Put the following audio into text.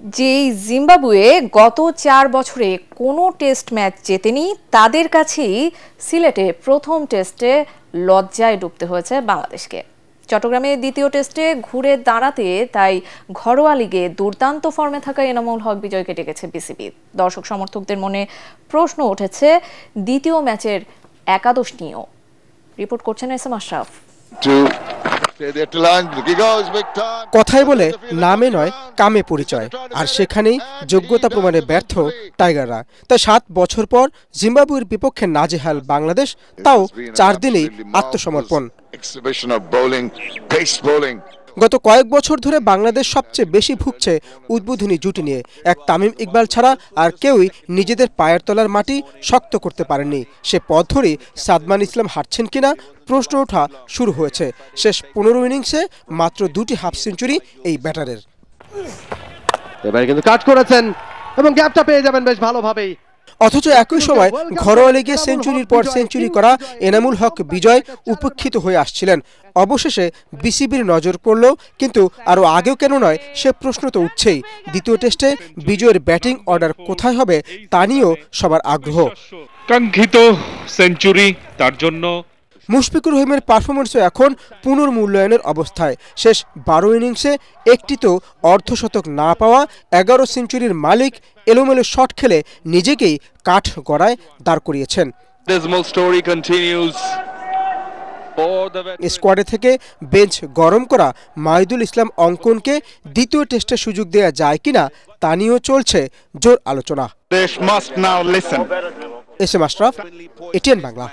যে জিম্বাবুয়ে গত 4 বছরে কোনো টেস্ট ম্যাচ জেতেনি, তাদের কাছেই সিলেটে প্রথম টেস্টে লজ্জায় ডুবতে হয়েছে বাংলাদেশকে। চট্টগ্রামে দ্বিতীয় টেস্টে ঘুরে দাঁড়াতে তাই ঘরোয়া লিগে দুর্দান্ত ফর্মে থাকা এনামুল হক বিজয়কে ডেকেছে বিসিবি। দর্শক সমর্থকদের মনে প্রশ্ন উঠেছে দ্বিতীয় ম্যাচের একাদশ নিয়েও। রিপোর্ট করছেন এস এম আশরাফ। কথাই বলে নামে নয় কামে পরিচয়, আর সেখানেই যোগ্যতা প্রমাণে ব্যর্থ টাইগাররা। তাই 7 বছর পর জিম্বাবুয়ের বিপক্ষে নাজেহাল বাংলাদেশ, তাও 4 দিনেই আত্মসমর্পণ। গত কয়েক বছর ধরে বাংলাদেশ সবচেয়ে বেশি ভুগছে উদ্বোধনী জুটি নিয়ে। এক তামিম ইকবাল ছাড়া আর কেউই নিজেদের পায়ের তলার মাটি শক্ত করতে পারেননি। সে পথ ধরে সাদমান ইসলাম হাঁটছেন কিনা প্রশ্ন ওঠা শুরু হয়েছে। শেষ 15 ইনিংসে মাত্র 2টি হাফ সেঞ্চুরি এই ব্যাটারের। এবারে কিন্তু কাট করেছেন এবং গ্যাপটা পেয়ে যাবেন বেশ ভালোভাবেই। অথচ একই সময় ঘরোয়া লিগে সেঞ্চুরির পর সেঞ্চুরি করা এনামুল হক বিজয় উপেক্ষিত হয়ে আসছিলেন। অবশেষে বিসিবির নজর পড়ল, কিন্তু আরও আগেও কেন নয় সে প্রশ্ন তো উঠছেই। দ্বিতীয় টেস্টে বিজয়ের ব্যাটিং অর্ডার কোথায় হবে তা নিয়েও সবার আগ্রহ। কাঙ্ক্ষিত সেঞ্চুরি তার জন্য মুশফিকুর রহিমের পারফরমেন্সও এখন পুনর্মূল্যায়নের অবস্থায়। শেষ 12 ইনিংসে একটি তো অর্ধশতক না পাওয়া 11 সেঞ্চুরির মালিক এলোমেলো শট খেলে নিজেকেই কাঠ গড়ায় দাঁড় করিয়েছেন। স্কোয়াডে থেকে বেঞ্চ গরম করা মাহিদুল ইসলাম অঙ্কনকে দ্বিতীয় টেস্টে সুযোগ দেওয়া যায় কিনা তা নিয়েও চলছে জোর আলোচনা। S M Ashraf, ATN Bangla.